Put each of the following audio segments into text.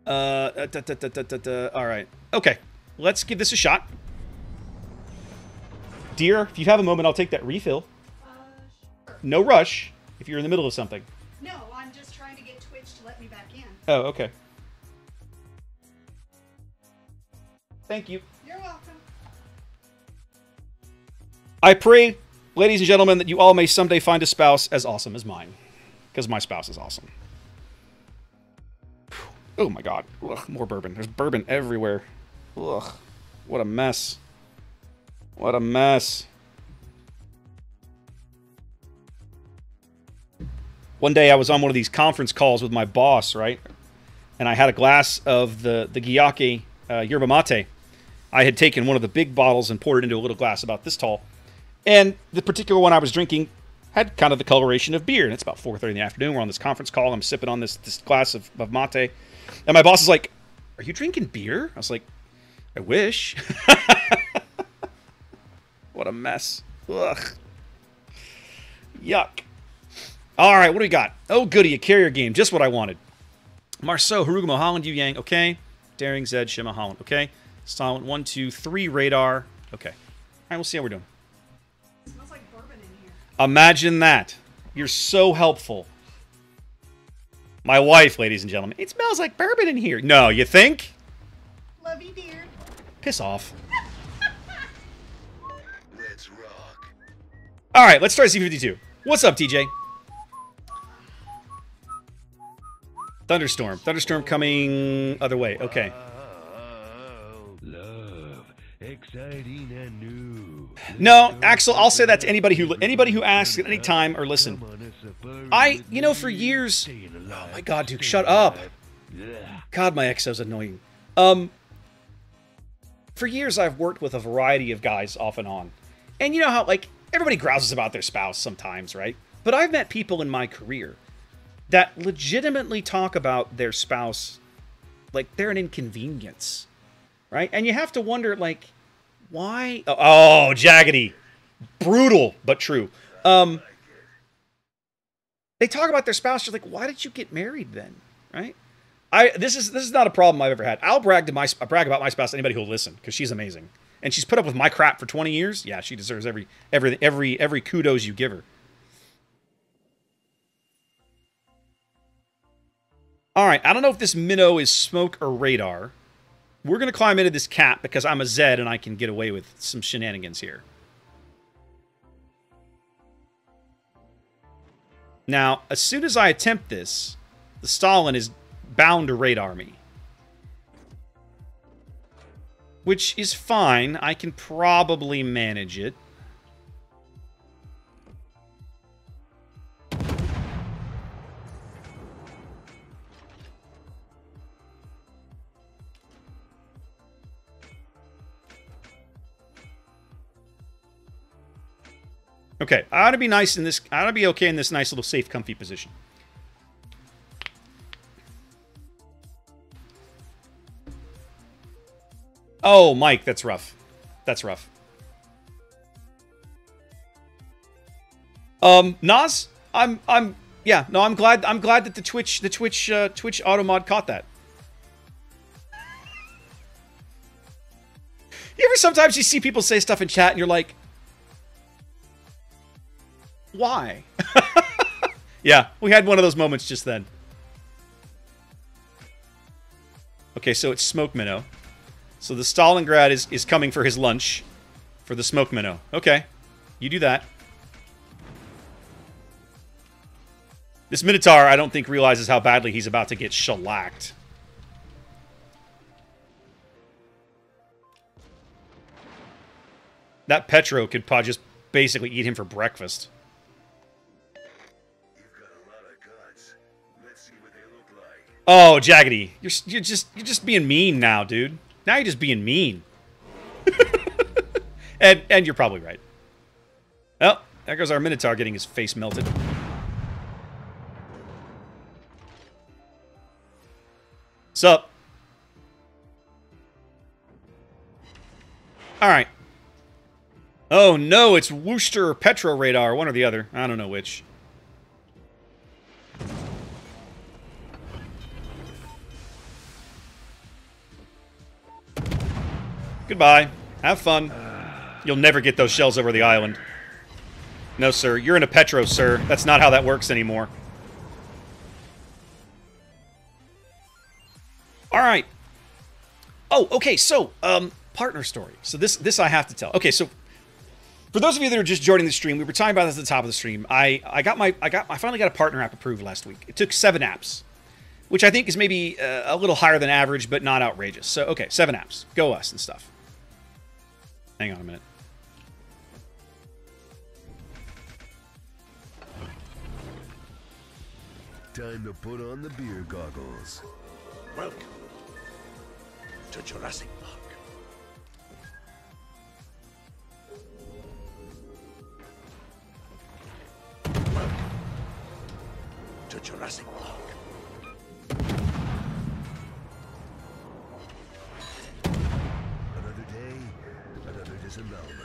All right. Okay. Let's give this a shot. Dear, if you have a moment, I'll take that refill. Sure. No rush if you're in the middle of something. No, I'm just trying to get Twitch to let me back in. Oh, okay. Thank you. You're welcome. I pray, ladies and gentlemen, that you all may someday find a spouse as awesome as mine. Because my spouse is awesome. Oh my god. Ugh, more bourbon. There's bourbon everywhere. Ugh. What a mess. What a mess. One day I was on one of these conference calls with my boss, right? And I had a glass of the Gyake yerba mate. I had taken one of the big bottles and poured it into a little glass about this tall. And the particular one I was drinking had kind of the coloration of beer. And it's about 4:30 in the afternoon. We're on this conference call. I'm sipping on this glass of mate. And my boss is like, "Are you drinking beer?" I was like, "I wish." What a mess. Ugh. Yuck. All right, what do we got? Oh, goody, a carrier game. Just what I wanted. Marceau, Harugamo, Holland, Yu Yang. Okay. Daring, Zed, Shima, Holland. Okay. Silent, 1, 2, 3, radar. Okay. All right, we'll see how we're doing. It smells like bourbon in here. Imagine that. You're so helpful. My wife, ladies and gentlemen. It smells like bourbon in here. No, you think? Love you, dear. Piss off. Let's rock. All right, let's start Z-52. What's up, TJ? Thunderstorm. Thunderstorm coming other way. Okay. Love, exciting and new. No, Axel, I'll say that to anybody who asks at any time or listen. For years. Oh my God, Duke, shut up. God, my exo's annoying. For years, I've worked with a variety of guys off and on, and you know how like everybody grouses about their spouse sometimes, right? But I've met people in my career that legitimately talk about their spouse like they're an inconvenience, right? And you have to wonder, like, why? Oh, jaggedy. Brutal, but true. They talk about their spouse, you're like, why did you get married then, right? This is not a problem I've ever had. I'll brag about my spouse to anybody who'll listen, because she's amazing. And she's put up with my crap for 20 years. Yeah, she deserves every kudos you give her. All right, I don't know if this minnow is smoke or radar. We're going to climb into this cat because I'm a Zed and I can get away with some shenanigans here. Now, as soon as I attempt this, the Stalin is bound to radar me. Which is fine. I can probably manage it. Okay, I ought to be nice in this. I ought to be okay in this nice little safe, comfy position. Oh, Mike, that's rough. That's rough. Nas, I'm glad that the Twitch auto mod caught that. You ever sometimes you see people say stuff in chat and you're like, why? Yeah, we had one of those moments just then. Okay, so it's Smoke Minnow. So the Stalingrad is coming for his lunch. For the Smoke Minnow. Okay, you do that. This Minotaur, I don't think, realizes how badly he's about to get shellacked. That Petro could probably just basically eat him for breakfast. Oh, Jaggedy, you're just being mean now, dude. Now you're just being mean. and you're probably right. Oh, there goes our Minotaur getting his face melted. Sup? All right. Oh no, it's Worcester or Petro radar, one or the other. I don't know which. Goodbye. Have fun. You'll never get those shells over the island. No, sir. You're in a Petro, sir. That's not how that works anymore. All right. Oh, okay. So, partner story. So this I have to tell. Okay, so for those of you that are just joining the stream, we were talking about this at the top of the stream. I finally got a partner app approved last week. It took 7 apps, which I think is maybe a little higher than average, but not outrageous. So, okay, 7 apps. Go us and stuff. Hang on a minute. Time to put on the beer goggles. Welcome to Jurassic Park. Welcome to Jurassic Park. Another day, another disembowelment.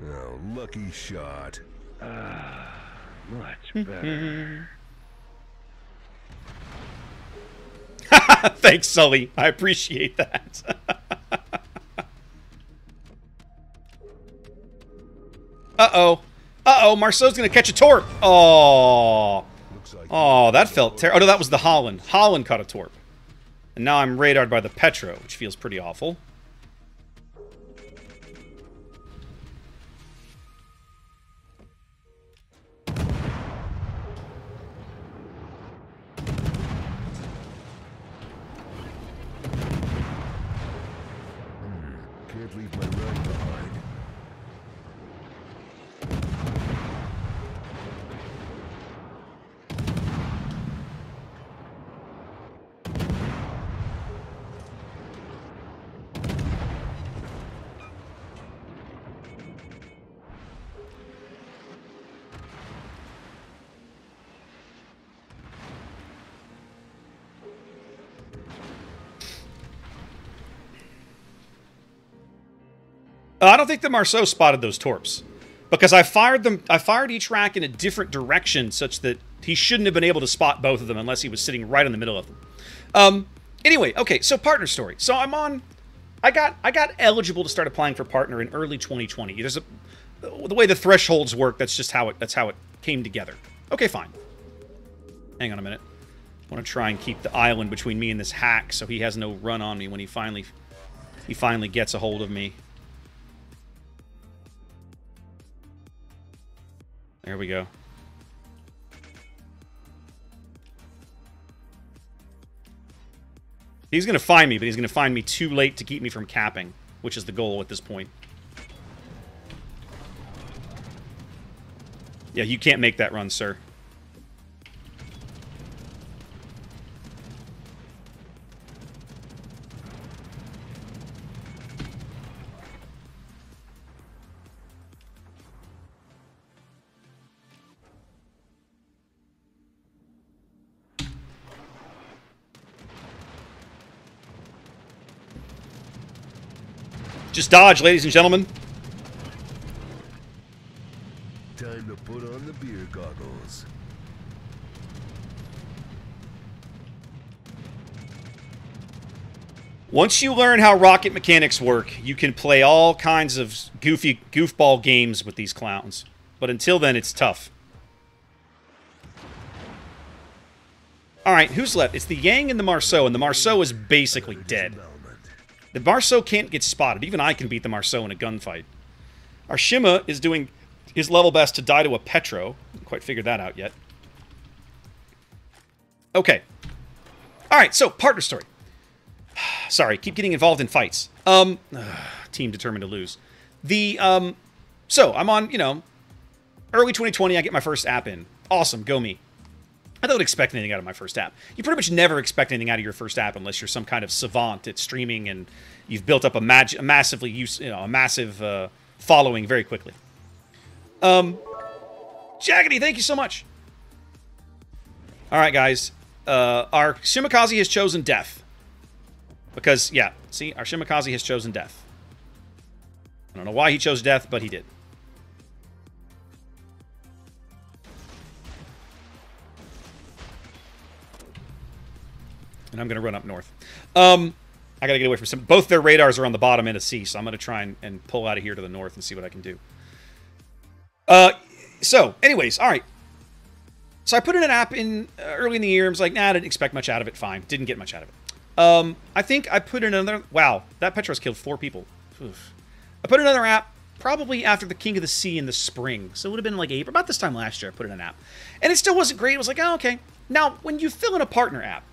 Oh, lucky shot. Much better. Thanks, Sully. I appreciate that. Uh-oh. Uh-oh, Marceau's gonna catch a torp. Oh. Oh, that felt terrible. Oh, no, that was the Holland. Holland caught a torp. And now I'm radared by the Petro, which feels pretty awful. Can't leave my rug behind. I don't think the Marceau spotted those torps, because I fired them. I fired each rack in a different direction, such that he shouldn't have been able to spot both of them unless he was sitting right in the middle of them. Anyway, okay. So partner story. So I'm on. I got eligible to start applying for partner in early 2020. There's the way the thresholds work. That's just how it came together. Okay, fine. Hang on a minute. I want to try and keep the island between me and this hack, so he has no run on me when he finally gets a hold of me. There we go. He's going to find me, but he's going to find me too late to keep me from capping, which is the goal at this point. Yeah, you can't make that run, sir. Just dodge, ladies and gentlemen. Time to put on the beer goggles. Once you learn how rocket mechanics work, you can play all kinds of goofball games with these clowns. But until then, it's tough. Alright, who's left? It's the Yang and the Marceau, and the Marceau is basically dead. The Marceau can't get spotted. Even I can beat the Marceau in a gunfight. Our Shima is doing his level best to die to a Petro. Haven't quite figured that out yet. Okay. All right, so partner story. Sorry, keep getting involved in fights. Team determined to lose. So I'm on, early 2020. I get my first app in. Awesome, go me. I don't expect anything out of my first app. You pretty much never expect anything out of your first app unless you're some kind of savant at streaming and you've built up a massive following very quickly. Jaggedy, thank you so much. All right, guys. Our Shimakaze has chosen death. Because, yeah, see, our Shimakaze has chosen death. I don't know why he chose death, but he did. And I'm going to run up north. I got to get away from some... Both their radars are on the bottom end of sea, so I'm going to try and pull out of here to the north and see what I can do. So, anyways, all right. So I put in an app in early in the year. I was like, nah, I didn't expect much out of it. Fine. Didn't get much out of it. I think I put in another... Wow, that Petros killed 4 people. Oof. I put in another app probably after the King of the Sea in the spring. So it would have been like April. About this time last year, I put in an app. And it still wasn't great. It was like, oh, okay. Now, when you fill in a partner app,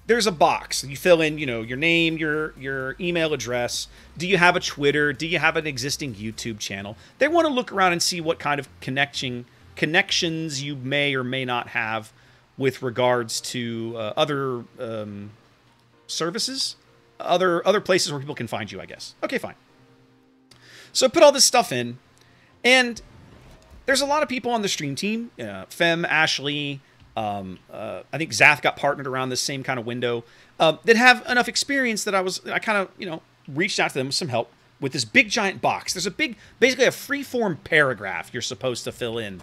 there's a box. You fill in, your name, your email address. Do you have a Twitter? Do you have an existing YouTube channel? They want to look around and see what kind of connections you may or may not have with regards to other services, other places where people can find you, I guess. Okay, fine. So I put all this stuff in, and there's a lot of people on the stream team. Fem, Ashley, I think Zath got partnered around this same kind of window, that have enough experience that I kind of, reached out to them with some help with this big giant box. There's basically a free-form paragraph you're supposed to fill in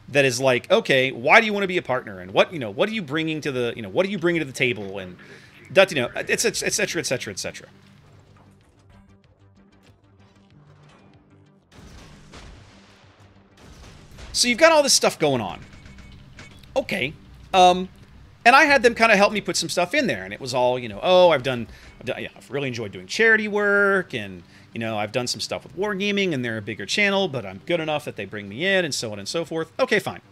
that is like, okay, why do you want to be a partner? And what are you bringing to the, what are you bringing to the table? And that, et cetera, et cetera, et cetera. So you've got all this stuff going on. Okay. And I had them kind of help me put some stuff in there, and it was all, I've really enjoyed doing charity work, and, I've done some stuff with Wargaming, and they're a bigger channel, but I'm good enough that they bring me in, and so on and so forth. Okay, fine.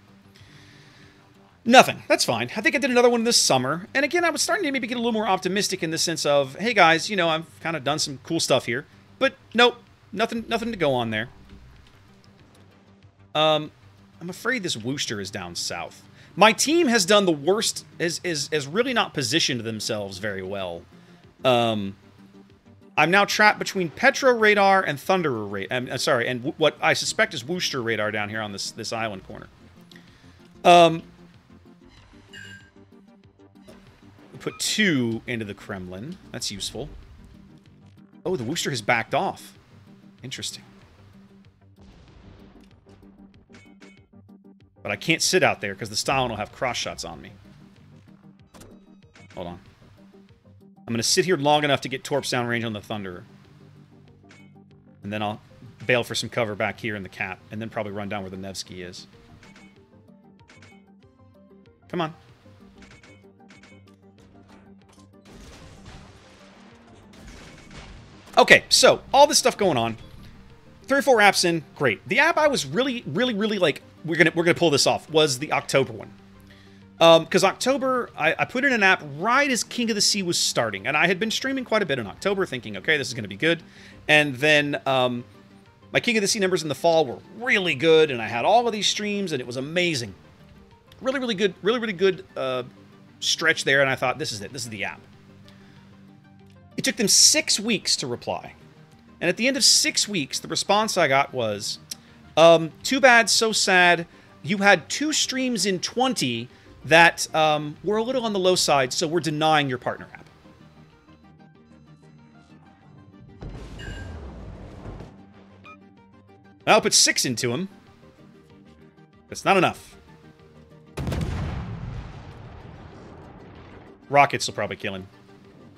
Nothing. That's fine. I think I did another one this summer, and again, I was starting to maybe get a little more optimistic in the sense of, hey guys, I've kind of done some cool stuff here, but nope, nothing to go on there. I'm afraid this Worcester is down south. My team has done the worst, has really not positioned themselves very well. I'm now trapped between Petro radar and Thunderer radar. And what I suspect is Worcester radar down here on this island corner. Put 2 into the Kremlin. That's useful. Oh, the Worcester has backed off. Interesting. But I can't sit out there because the Stalin will have cross shots on me. Hold on. I'm going to sit here long enough to get Torps down range on the Thunderer. And then I'll bail for some cover back here in the Cap. And then probably run down where the Nevsky is. Come on. Okay, so all this stuff going on. 3 or 4 apps in, great. The app I was really like, we're gonna pull this off, was the October one. Because October, I put in an app right as King of the Sea was starting, and I had been streaming quite a bit in October, thinking, okay, this is gonna be good. And then my King of the Sea numbers in the fall were really good, and I had all of these streams, and it was amazing. Really good stretch there, and I thought, this is it. This is the app. It took them 6 weeks to reply. And at the end of 6 weeks, the response I got was, too bad, so sad. You had 2 streams in 20 that were a little on the low side, so we're denying your partner app. I'll put 6 into him. That's not enough. Rockets will probably kill him.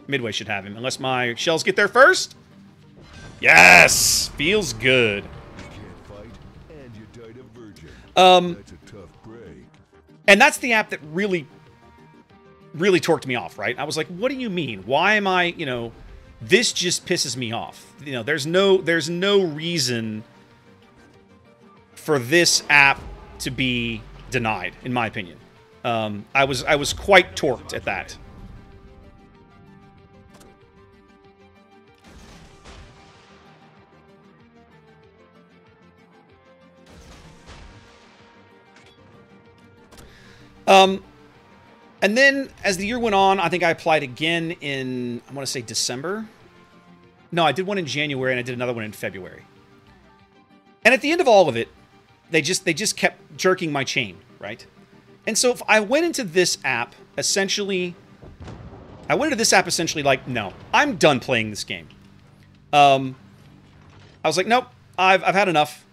Midway should have him, unless my shells get there first. Yes! Feels good. You can't fight, and you died a virgin. That's a tough break. And that's the app that really torqued me off, right? I was like, what do you mean? Why am I, this just pisses me off. There's no reason for this app to be denied, in my opinion. I was quite torqued at that. And then as the year went on, I think I applied again in, I want to say December. No, I did one in January and I did another one in February. And at the end of all of it, they just kept jerking my chain, right? And so if I went into this app essentially like, no, I'm done playing this game. I was like, nope, I've had enough.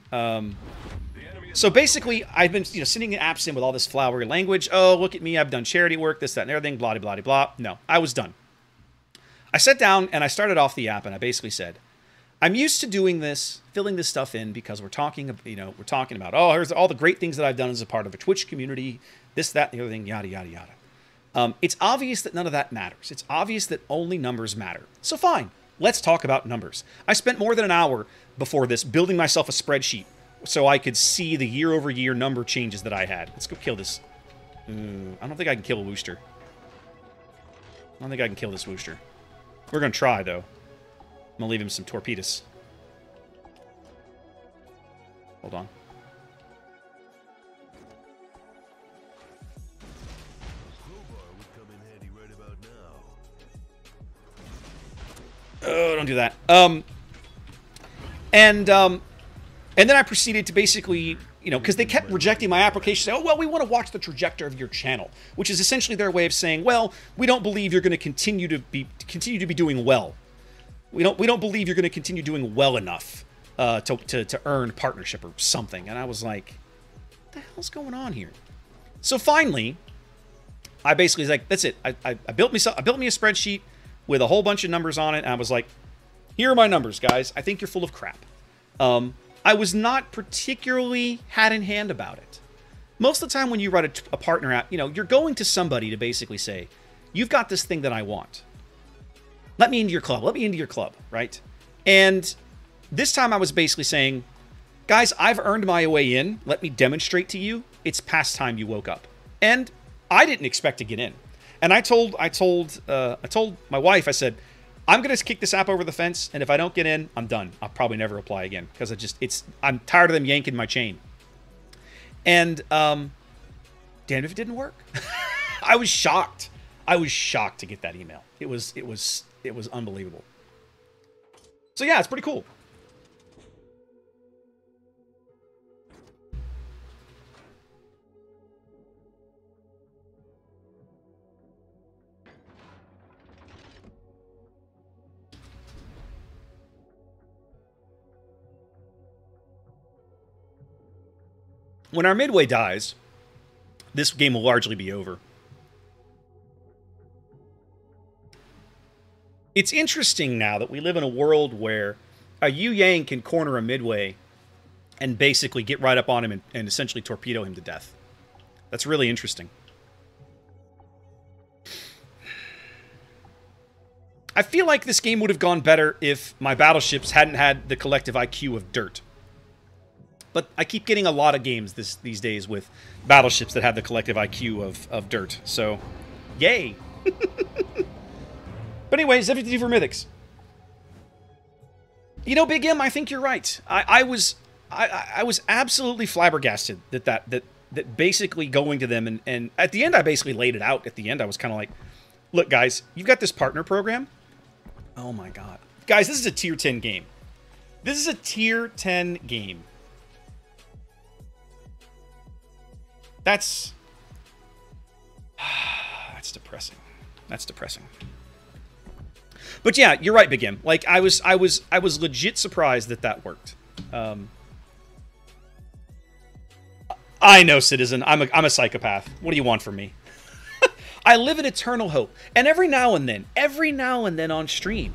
So basically, I've been sitting in app sim with all this flowery language. Oh, look at me, I've done charity work, this, that, and everything, blah, blah, blah, blah. No, I was done. I sat down and I started off the app and I basically said, I'm used to doing this, filling this stuff in because we're talking about, oh, here's all the great things that I've done as a part of a Twitch community, this, that, and the other thing, yada, yada, yada. It's obvious that none of that matters. It's obvious that only numbers matter. So fine, let's talk about numbers. I spent more than an hour before this building myself a spreadsheet so I could see the year-over-year number changes that I had. Let's go kill this. I don't think I can kill a Wooster. I don't think I can kill this Wooster. We're going to try, though. I'm going to leave him some torpedoes. Hold on. Oh, don't do that. And then I proceeded to basically, because they kept rejecting my application, say, oh, well, we want to watch the trajectory of your channel, which is essentially their way of saying, well, we don't believe you're going to continue to be doing well. We don't believe you're going to continue doing well enough to earn partnership or something. And I was like, what the hell's going on here? So finally, I basically was like, that's it. I built me a spreadsheet with a whole bunch of numbers on it, and I was like, here are my numbers, guys. I think you're full of crap. I was not particularly hat in hand about it. Most of the time when you write a partner app, you're going to somebody to basically say, you've got this thing that I want. Let me into your club. Let me into your club, right? And this time I was basically saying, guys, I've earned my way in. Let me demonstrate to you. It's past time you woke up. And I didn't expect to get in. And I told my wife, I said, I'm going to kick this app over the fence, and if I don't get in, I'm done. I'll probably never apply again because I'm tired of them yanking my chain. And damn if it didn't work. I was shocked. I was shocked to get that email. It was unbelievable. So yeah, it's pretty cool. When our midway dies, this game will largely be over. It's interesting now that we live in a world where a Yu Yang can corner a midway and basically get right up on him and essentially torpedo him to death. That's really interesting. I feel like this game would have gone better if my battleships hadn't had the collective IQ of dirt. But I keep getting a lot of games these days with battleships that have the collective IQ of dirt. So, yay! But anyways, Z-52 for Mythics. Big M, I think you're right. I was absolutely flabbergasted that basically going to them and at the end I basically laid it out. At the end I was kind of like, look guys, you've got this partner program. Oh my god. Guys, this is a tier 10 game. This is a tier 10 game. That's depressing. That's depressing. But yeah, you're right, Big M. Like I was legit surprised that worked. I know, Citizen. I'm a psychopath. What do you want from me? I live in eternal hope. And every now and then on stream,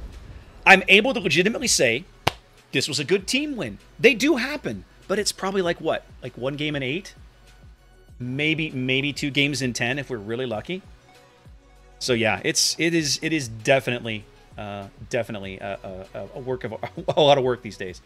I'm able to legitimately say, this was a good team win. They do happen, but it's probably like what? Like 1 game in 8? Maybe 2 games in 10 if we're really lucky. So yeah, it is definitely a work of a lot of work these days.